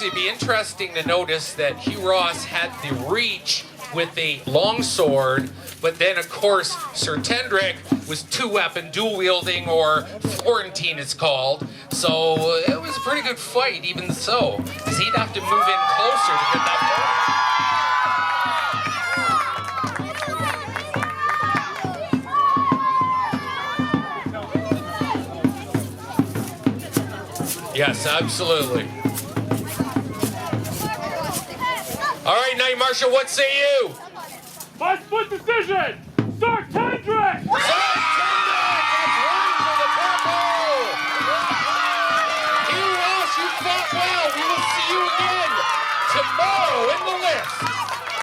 it'd be interesting to notice that Hugh Ross had the reach with a longsword, but then of course Sir Tendrick was two-weapon dual-wielding, or Florentine it's called. So it was a pretty good fight, even so, because he'd have to move in closer to get that point. Yes, absolutely. All right, Knight Marshal, what say you? 5-split decision! Sir Tendrick!